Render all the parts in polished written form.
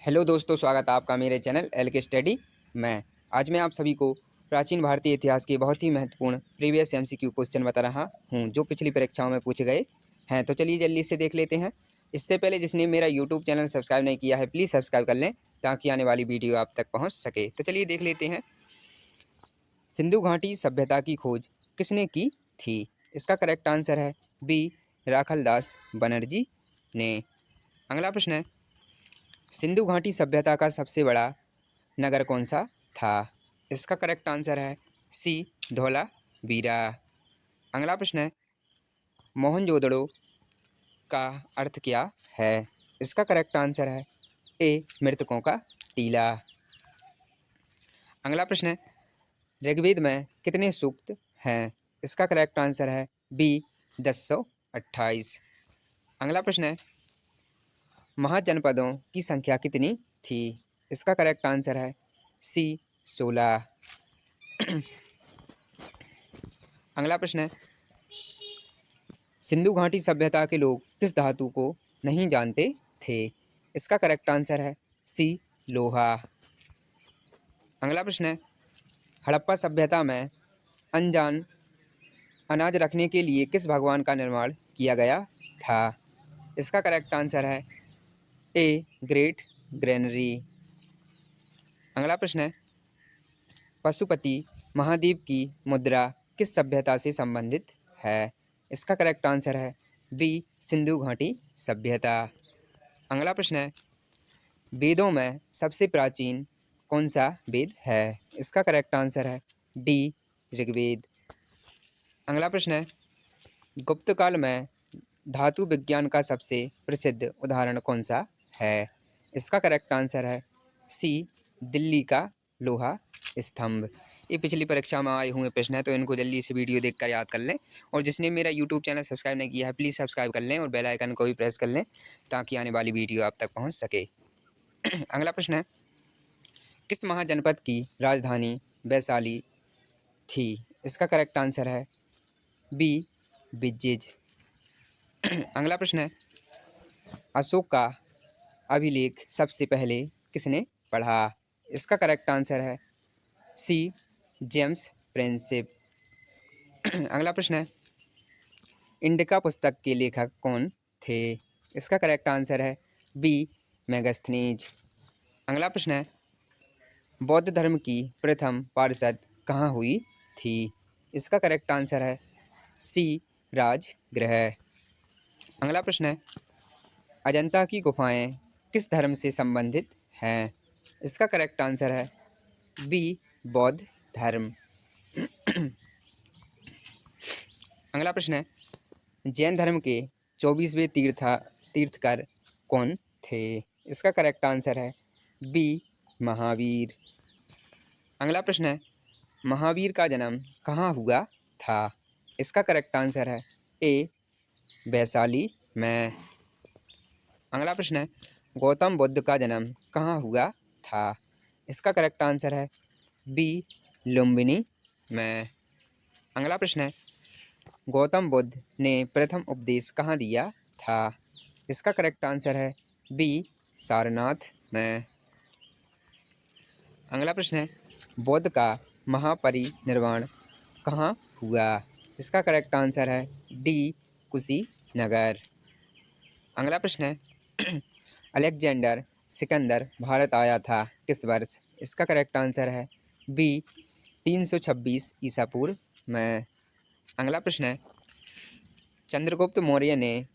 Hello दोस्तों, स्वागत है आपका मेरे चैनल एल के स्टडी में। आज मैं आप सभी को प्राचीन भारतीय इतिहास के बहुत ही महत्वपूर्ण प्रीवियस एमसीक्यू क्वेश्चन बता रहा हूं जो पिछली परीक्षाओं में पूछे गए हैं। तो चलिए जल्दी से देख लेते हैं। इससे पहले जिसने मेरा यूट्यूब चैनल सब्सक्राइब नहीं किया है प्लीज़ सब्सक्राइब कर लें ताकि आने वाली वीडियो आप तक पहुँच सके। तो चलिए देख लेते हैं। सिंधु घाटी सभ्यता की खोज किसने की थी? इसका करेक्ट आंसर है बी, राखलदास बनर्जी ने। अगला प्रश्न है, सिंधु घाटी सभ्यता का सबसे बड़ा नगर कौन सा था? इसका करेक्ट आंसर है सी, धौलावीरा। अगला प्रश्न है, मोहनजोदड़ो का अर्थ क्या है? इसका करेक्ट आंसर है ए, मृतकों का टीला। अगला प्रश्न है, ऋग्वेद में कितने सूक्त हैं? इसका करेक्ट आंसर है बी, 1028। अगला प्रश्न है, महाजनपदों की संख्या कितनी थी? इसका करेक्ट आंसर है सी, 16। अगला प्रश्न है, सिंधु घाटी सभ्यता के लोग किस धातु को नहीं जानते थे? इसका करेक्ट आंसर है सी, लोहा। अगला प्रश्न है, हड़प्पा सभ्यता में अनजान अनाज रखने के लिए किस भगवान का निर्माण किया गया था? इसका करेक्ट आंसर है ए, ग्रेट ग्रेनरी। अगला प्रश्न है, पशुपति महाद्वीप की मुद्रा किस सभ्यता से संबंधित है? इसका करेक्ट आंसर है बी, सिंधु घाटी सभ्यता। अगला प्रश्न है, वेदों में सबसे प्राचीन कौन सा वेद है? इसका करेक्ट आंसर है डी, ऋग्वेद। अगला प्रश्न है, गुप्त काल में धातु विज्ञान का सबसे प्रसिद्ध उदाहरण कौन सा है? इसका करेक्ट आंसर है सी, दिल्ली का लोहा स्तंभ। ये पिछली परीक्षा में आए हुए प्रश्न है तो इनको जल्दी से वीडियो देखकर याद कर लें। और जिसने मेरा यूट्यूब चैनल सब्सक्राइब नहीं किया है प्लीज़ सब्सक्राइब कर लें और बेल आइकन को भी प्रेस कर लें ताकि आने वाली वीडियो आप तक पहुंच सके। अगला प्रश्न है, किस महाजनपद की राजधानी वैशाली थी? इसका करेक्ट आंसर है बी, बिज्जिज। अगला प्रश्न है, अशोक का अभिलेख सबसे पहले किसने पढ़ा? इसका करेक्ट आंसर है सी, जेम्स प्रिंसेप। अगला प्रश्न है, इंडिका पुस्तक के लेखक कौन थे? इसका करेक्ट आंसर है बी, मेगास्थनीज। अगला प्रश्न है, बौद्ध धर्म की प्रथम पारिषद कहाँ हुई थी? इसका करेक्ट आंसर है सी, राजगृह। अगला प्रश्न है, अजंता की गुफाएं किस धर्म से संबंधित हैं? इसका करेक्ट आंसर है बी, बौद्ध धर्म। अगला प्रश्न है, जैन धर्म के 24वें तीर्थकर कौन थे? इसका करेक्ट आंसर है बी, महावीर। अगला प्रश्न है, महावीर का जन्म कहाँ हुआ था? इसका करेक्ट आंसर है ए, वैशाली में। अगला प्रश्न है, गौतम बुद्ध का जन्म कहाँ हुआ था? इसका करेक्ट आंसर है बी, लुम्बिनी में। अगला प्रश्न है, गौतम बुद्ध ने प्रथम उपदेश कहाँ दिया था? इसका करेक्ट आंसर है बी, सारनाथ में। अगला प्रश्न है, बौद्ध का महापरिनिर्वाण कहाँ हुआ? इसका करेक्ट आंसर है डी, कुशीनगर। अगला प्रश्न है, अलेक्जेंडर सिकंदर भारत आया था किस वर्ष? इसका करेक्ट आंसर है बी, 326 ईसा पूर्व में। अगला प्रश्न है, चंद्रगुप्त मौर्य ने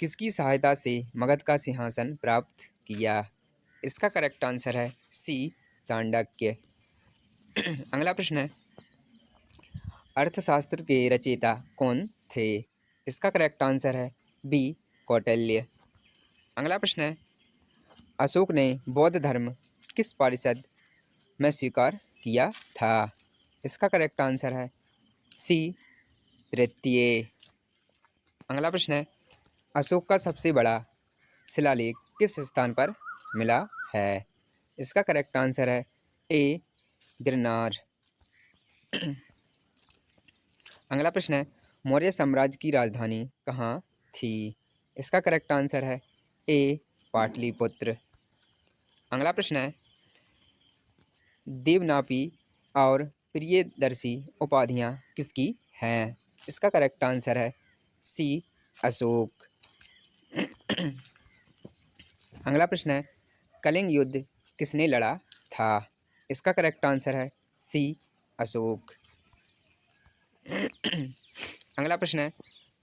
किसकी सहायता से मगध का सिंहासन प्राप्त किया? इसका करेक्ट आंसर है सी, चाणक्य। अगला प्रश्न है, अर्थशास्त्र के रचयिता कौन थे? इसका करेक्ट आंसर है बी, कौटिल्य। अगला प्रश्न है, अशोक ने बौद्ध धर्म किस पारिषद में स्वीकार किया था? इसका करेक्ट आंसर है सी, तृतीय। अगला प्रश्न है, अशोक का सबसे बड़ा शिलालेख किस स्थान पर मिला है? इसका करेक्ट आंसर है ए, गिरनार। अगला प्रश्न है, मौर्य साम्राज्य की राजधानी कहाँ थी? इसका करेक्ट आंसर है ए, पाटलिपुत्र। अगला प्रश्न है, देवनापी और प्रियदर्शी उपाधियाँ किसकी हैं? इसका करेक्ट आंसर है सी, अशोक। अगला प्रश्न है, कलिंग युद्ध किसने लड़ा था? इसका करेक्ट आंसर है सी, अशोक। अगला प्रश्न है,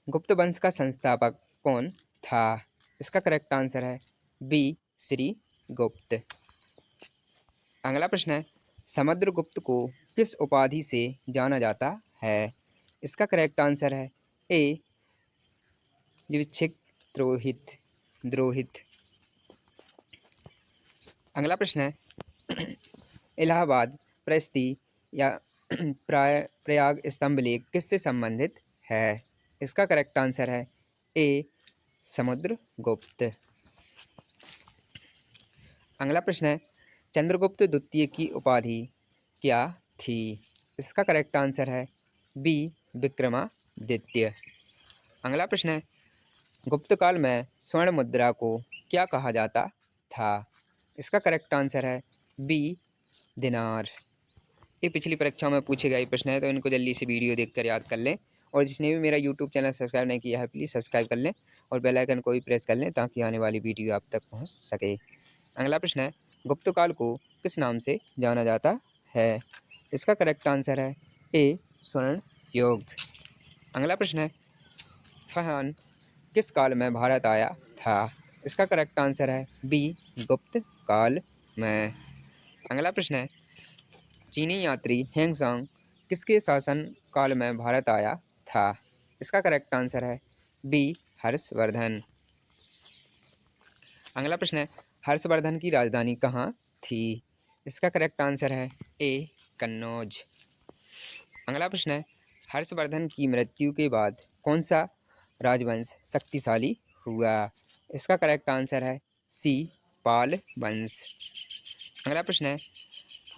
गुप्त वंश का संस्थापक कौन था? इसका करेक्ट आंसर है बी, श्री गुप्त। अगला प्रश्न है, समुद्रगुप्त को किस उपाधि से जाना जाता है? इसका करेक्ट आंसर है ए, द्विच्छिक द्रोहित द्रोहित। अगला प्रश्न है, इलाहाबाद प्रस्ती या प्रयाग स्तंभ लेख किससे संबंधित है? इसका करेक्ट आंसर है ए, समुद्रगुप्त। अगला प्रश्न है, चंद्रगुप्त द्वितीय की उपाधि क्या थी? इसका करेक्ट आंसर है बी, विक्रमादित्य। अगला प्रश्न है, गुप्त काल में स्वर्ण मुद्रा को क्या कहा जाता था? इसका करेक्ट आंसर है बी, दिनार। ये पिछली परीक्षाओं में पूछे गए प्रश्न है, तो इनको जल्दी से वीडियो देखकर याद कर लें। और जिसने भी मेरा यूट्यूब चैनल सब्सक्राइब नहीं किया है, प्लीज़ सब्सक्राइब कर लें और बेल आइकन को भी प्रेस कर लें, ताकि आने वाली वीडियो आप तक पहुंच सके। अगला प्रश्न है, गुप्त काल को किस नाम से जाना जाता है? इसका करेक्ट आंसर है ए, स्वर्ण युग। अगला प्रश्न है, फरहान किस काल में भारत आया था? इसका करेक्ट आंसर है बी, गुप्त काल में। अगला प्रश्न है, चीनी यात्री हेंगसांग किसके शासन काल में भारत आया था? इसका करेक्ट आंसर है बी, हर्षवर्धन। अगला प्रश्न है, हर्षवर्धन की राजधानी कहाँ थी? इसका करेक्ट आंसर है ए, कन्नौज। अगला प्रश्न है, हर्षवर्धन की मृत्यु के बाद कौन सा राजवंश शक्तिशाली हुआ? इसका करेक्ट आंसर है सी, पाल वंश। अगला प्रश्न है,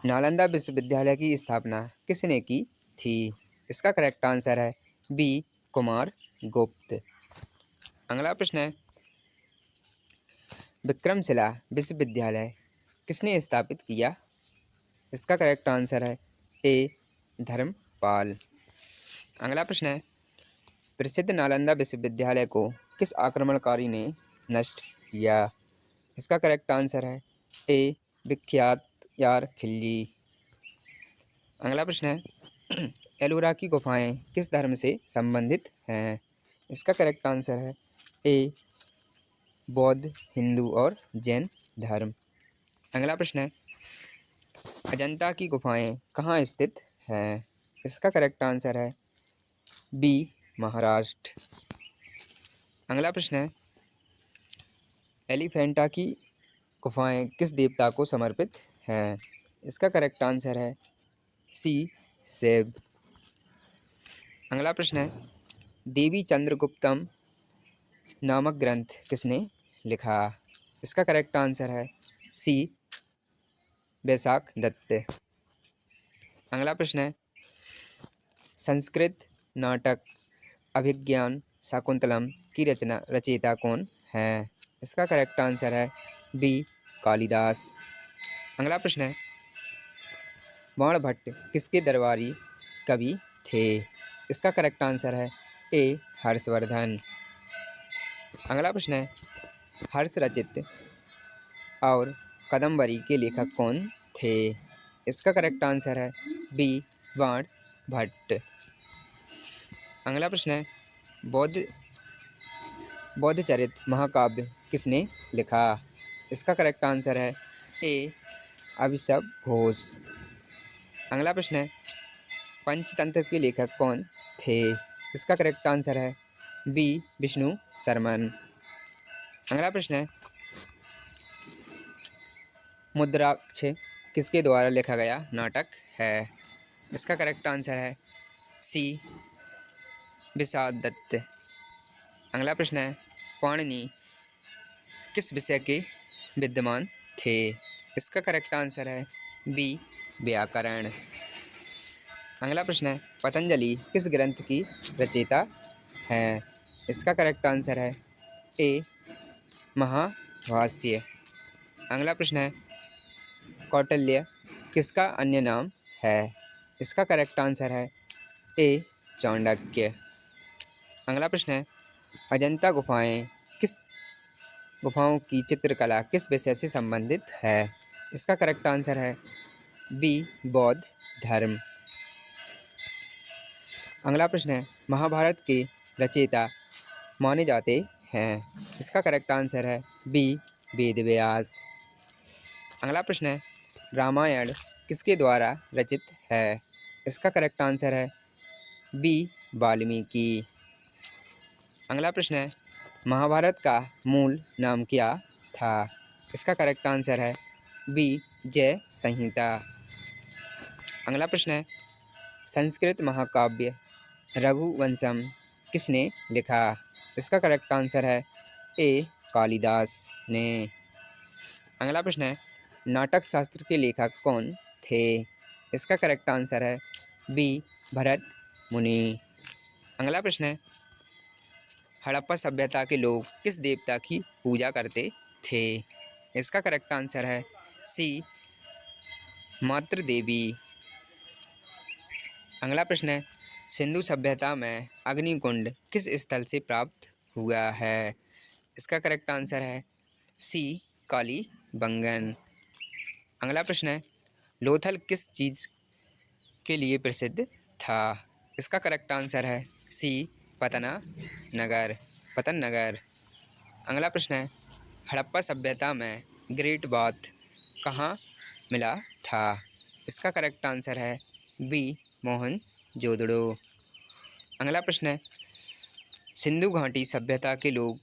नालंदा विश्वविद्यालय की स्थापना किसने की थी? इसका करेक्ट आंसर है बी, कुमार गुप्त। अगला प्रश्न है, विक्रमशिला विश्वविद्यालय किसने स्थापित किया? इसका करेक्ट आंसर है ए, धर्मपाल। अगला प्रश्न है, प्रसिद्ध नालंदा विश्वविद्यालय को किस आक्रमणकारी ने नष्ट किया? इसका करेक्ट आंसर है ए, विख्यात यार खिल्जी। अगला प्रश्न है, एलोरा की गुफाएं किस धर्म से संबंधित हैं? इसका करेक्ट आंसर है ए, बौद्ध, हिंदू और जैन धर्म। अगला प्रश्न है, अजंता की गुफाएं कहाँ स्थित हैं? इसका करेक्ट आंसर है बी, महाराष्ट्र। अगला प्रश्न है, एलिफेंटा की गुफाएं किस देवता को समर्पित हैं? इसका करेक्ट आंसर है सी, शिव। अगला प्रश्न है, देवी चंद्रगुप्तम नामक ग्रंथ किसने लिखा? इसका करेक्ट आंसर है सी, वैशाख दत्त। अगला प्रश्न है, संस्कृत नाटक अभिज्ञान शाकुंतलम की रचयिता कौन है? इसका करेक्ट आंसर है बी, कालिदास। अगला प्रश्न है, बाणभट्ट किसके दरबारी कवि थे? इसका करेक्ट आंसर है ए, हर्षवर्धन। अगला प्रश्न है, हर्ष रचित और कादंबरी के लेखक कौन थे? इसका करेक्ट आंसर है बी, बाणभट्ट। अगला प्रश्न है, बौद्ध बौद्धचरित महाकाव्य किसने लिखा? इसका करेक्ट आंसर है ए, अभिषव घोष। अगला प्रश्न है, पंचतंत्र के लेखक कौन थे? इसका करेक्ट आंसर है बी, विष्णु शर्मन। अगला प्रश्न है, मुद्राक्ष किसके द्वारा लिखा गया नाटक है? इसका करेक्ट आंसर है सी, विषाद दत्त। अगला प्रश्न है, पाणिनि किस विषय के विद्वान थे? इसका करेक्ट आंसर है बी, व्याकरण। अगला प्रश्न है, पतंजलि किस ग्रंथ की रचयिता हैं? इसका करेक्ट आंसर है ए, महाभाष्य। अगला प्रश्न है, कौटिल्य किसका अन्य नाम है? इसका करेक्ट आंसर है ए चाणक्य। अगला प्रश्न है, अजंता गुफाओं की चित्रकला किस विषय से संबंधित है? इसका करेक्ट आंसर है बी बौद्ध धर्म। अगला प्रश्न है, महाभारत के रचयिता माने जाते हैं? इसका करेक्ट आंसर है बी वेदव्यास। अगला प्रश्न है, रामायण किसके द्वारा रचित है? इसका करेक्ट आंसर है बी वाल्मीकि। अगला प्रश्न है, महाभारत का मूल नाम क्या था? इसका करेक्ट आंसर है बी जय संहिता। अगला प्रश्न है, संस्कृत महाकाव्य रघुवंशम किसने लिखा? इसका करेक्ट आंसर है ए कालिदास ने। अगला प्रश्न है, नाटक शास्त्र के लेखक कौन थे? इसका करेक्ट आंसर है बी भरत मुनि। अगला प्रश्न है, हड़प्पा सभ्यता के लोग किस देवता की पूजा करते थे? इसका करेक्ट आंसर है सी मातृ देवी। अगला प्रश्न है, सिंधु सभ्यता में अग्निकुंड किस स्थल से प्राप्त हुआ है? इसका करेक्ट आंसर है सी कालीबंगन। अगला प्रश्न है, लोथल किस चीज़ के लिए प्रसिद्ध था? इसका करेक्ट आंसर है सी पतन नगर। अगला प्रश्न है, हड़प्पा सभ्यता में ग्रेट बाथ कहाँ मिला था? इसका करेक्ट आंसर है बी मोहनजोदड़ो। अगला प्रश्न है, सिंधु घाटी सभ्यता के लोग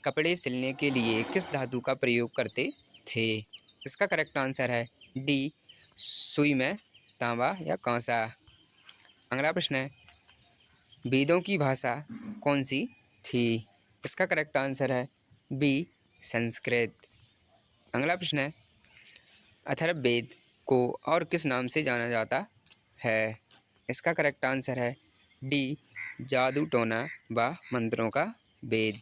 कपड़े सिलने के लिए किस धातु का प्रयोग करते थे? इसका करेक्ट आंसर है डी सुई में तांबा या कांसा। अगला प्रश्न है, वेदों की भाषा कौन सी थी? इसका करेक्ट आंसर है बी संस्कृत। अगला प्रश्न है, अथर्ववेद को और किस नाम से जाना जाता है? इसका करेक्ट आंसर है डी जादू टोना व मंत्रों का वेद।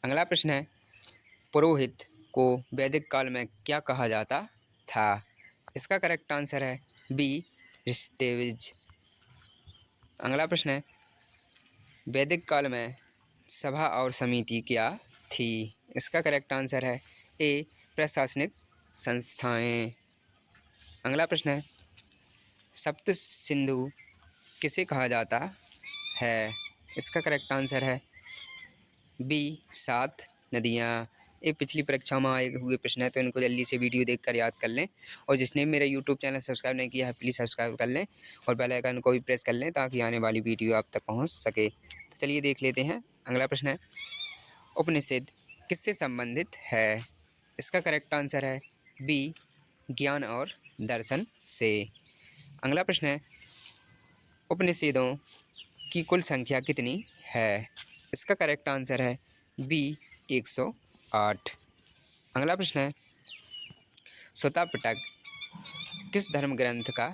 अगला प्रश्न है, पुरोहित को वैदिक काल में क्या कहा जाता था? इसका करेक्ट आंसर है बी ऋषितेज। अगला प्रश्न है, वैदिक काल में सभा और समिति क्या थी? इसका करेक्ट आंसर है ए प्रशासनिक संस्थाएं। अगला प्रश्न है, सप्त सिंधु किसे कहा जाता है? इसका करेक्ट आंसर है बी 7 नदियाँ। ये पिछली परीक्षा में आए हुए प्रश्न है, तो इनको जल्दी से वीडियो देखकर याद कर लें। और जिसने मेरा यूट्यूब चैनल सब्सक्राइब नहीं किया है, प्लीज़ सब्सक्राइब कर लें और बेल आइकन को भी प्रेस कर लें ताकि आने वाली वीडियो आप तक पहुंच सके। तो चलिए देख लेते हैं। अगला प्रश्न है, उपनिषद किससे संबंधित है? इसका करेक्ट आंसर है बी ज्ञान और दर्शन से। अगला प्रश्न है, उपनिषदों की कुल संख्या कितनी है? इसका करेक्ट आंसर है बी 108। अगला प्रश्न है, सुता पिटक किस धर्म ग्रंथ का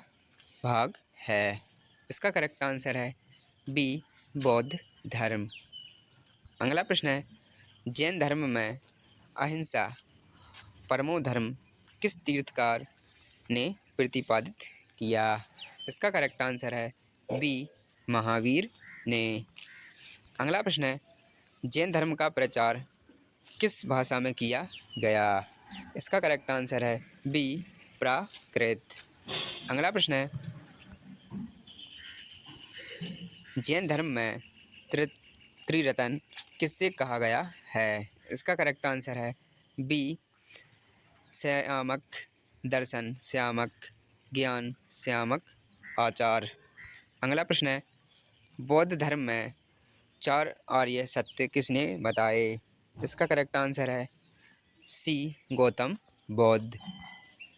भाग है? इसका करेक्ट आंसर है बी बौद्ध धर्म। अगला प्रश्न है, जैन धर्म में अहिंसा परमो धर्म किस तीर्थकार ने प्रतिपादित किया? इसका करेक्ट आंसर है बी महावीर ने। अगला प्रश्न है, जैन धर्म का प्रचार किस भाषा में किया गया? इसका करेक्ट आंसर है बी प्राकृत। अगला प्रश्न है, जैन धर्म में त्रिरत्न किससे कहा गया है? इसका करेक्ट आंसर है बी संयमक दर्शन, संयमक ज्ञान, संयमक आचार। अगला प्रश्न है, बौद्ध धर्म में 4 आर्य सत्य किसने बताए? इसका करेक्ट आंसर है सी गौतम बुद्ध।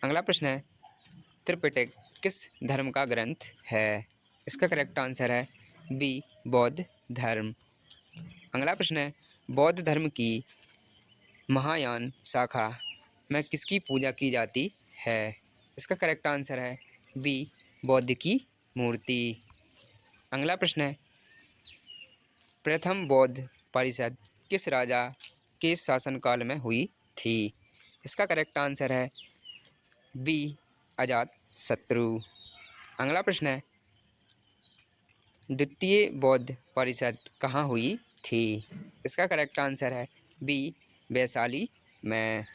अगला प्रश्न है, त्रिपिटक किस धर्म का ग्रंथ है? इसका करेक्ट आंसर है बी बौद्ध धर्म। अगला प्रश्न है, बौद्ध धर्म की महायान शाखा में किसकी पूजा की जाती है? इसका करेक्ट आंसर है बी बौद्ध की मूर्ति। अगला प्रश्न है, प्रथम बौद्ध परिषद किस राजा के शासनकाल में हुई थी? इसका करेक्ट आंसर है बी अजात शत्रु। अगला प्रश्न है, द्वितीय बौद्ध परिषद कहाँ हुई थी? इसका करेक्ट आंसर है बी वैशाली में।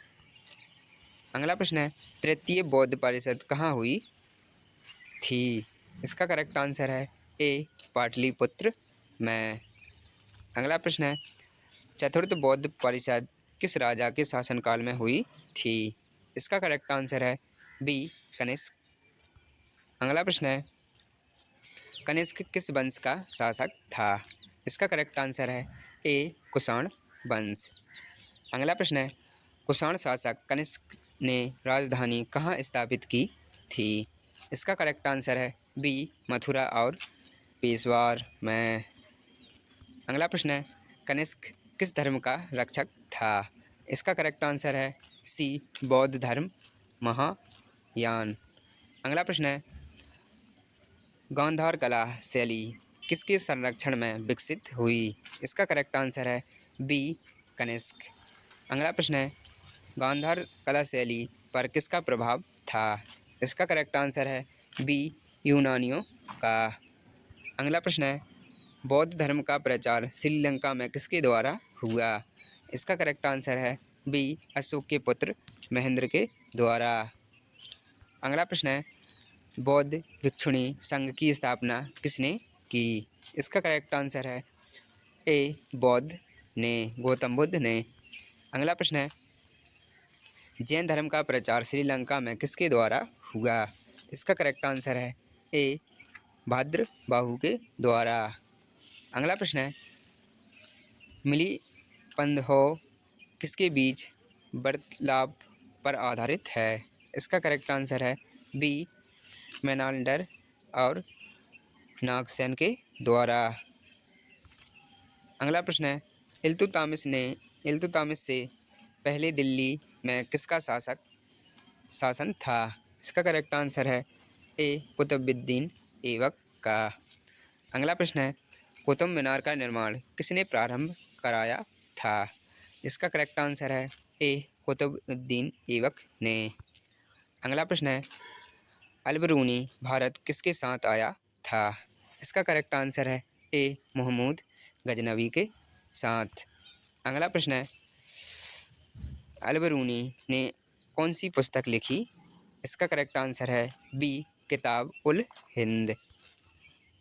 अगला प्रश्न है, तृतीय बौद्ध परिषद कहाँ हुई थी? इसका करेक्ट आंसर है ए पाटलिपुत्र में। अगला प्रश्न है, चतुर्थ बौद्ध परिषद किस राजा के शासनकाल में हुई थी? इसका करेक्ट आंसर है बी कनिष्क। अगला प्रश्न है, कनिष्क किस वंश का शासक था? इसका करेक्ट आंसर है ए कुषाण वंश। अगला प्रश्न है, कुषाण शासक कनिष्क ने राजधानी कहाँ स्थापित की थी? इसका करेक्ट आंसर है बी मथुरा और पेशवार में। अगला प्रश्न है, कनिष्क किस धर्म का रक्षक था? इसका करेक्ट आंसर है सी बौद्ध धर्म महायान। अगला प्रश्न है, गांधार कला शैली किसके संरक्षण में विकसित हुई? इसका करेक्ट आंसर है बी कनिष्क। अगला प्रश्न है, गांधार कला शैली पर किसका प्रभाव था? इसका करेक्ट आंसर है बी यूनानियों का। अगला प्रश्न है, बौद्ध धर्म का प्रचार श्रीलंका में किसके द्वारा हुआ? इसका करेक्ट आंसर है बी अशोक के पुत्र महेंद्र के द्वारा। अगला प्रश्न है, बौद्ध भिक्षुणी संघ की स्थापना किसने की? इसका करेक्ट आंसर है ए बौद्ध ने, गौतम बुद्ध ने। अगला प्रश्न है, जैन धर्म का प्रचार श्रीलंका में किसके द्वारा हुआ? इसका करेक्ट आंसर है ए भाद्रबाहु के द्वारा। अगला प्रश्न है, मिली पंधो किसके बीच वार्तालाप पर आधारित है? इसका करेक्ट आंसर है बी मेनाल्डर और नागसेन के द्वारा। अगला प्रश्न है, इल्तुतमिश से पहले दिल्ली में किसका शासन था? इसका करेक्ट आंसर है ए कुतुबुद्दीन ऐबक का। अगला प्रश्न है, कुतुब मीनार का निर्माण किसने प्रारंभ कराया था? इसका करेक्ट आंसर है ए कुतुबुद्दीन ऐबक ने। अगला प्रश्न है, अल-बिरूनी भारत किसके साथ आया था? इसका करेक्ट आंसर है ए महमूद गजनवी के साथ। अगला प्रश्न है, अल-बिरूनी ने कौन सी पुस्तक लिखी? इसका करेक्ट आंसर है बी किताब उल हिंद।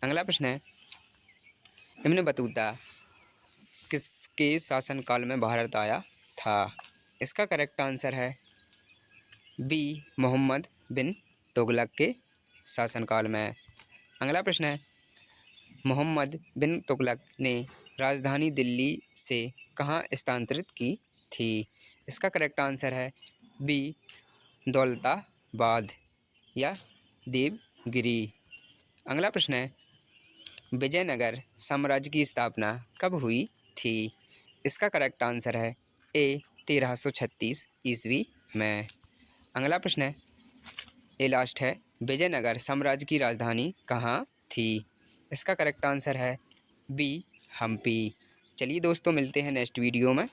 अगला प्रश्न है, इब्न बतूता किसके शासनकाल में भारत आया था? इसका करेक्ट आंसर है बी मोहम्मद बिन तुगलक के शासनकाल में। अगला प्रश्न है, मोहम्मद बिन तुगलक ने राजधानी दिल्ली से कहाँ स्थानांतरित की थी? इसका करेक्ट आंसर है बी दौलताबाद या देवगिरी। अगला प्रश्न है, विजयनगर साम्राज्य की स्थापना कब हुई थी? इसका करेक्ट आंसर है ए 1336 ईस्वी में। अगला प्रश्न है, ये लास्ट है, विजयनगर साम्राज्य की राजधानी कहाँ थी? इसका करेक्ट आंसर है बी हम्पी। चलिए दोस्तों, मिलते हैं नेक्स्ट वीडियो में।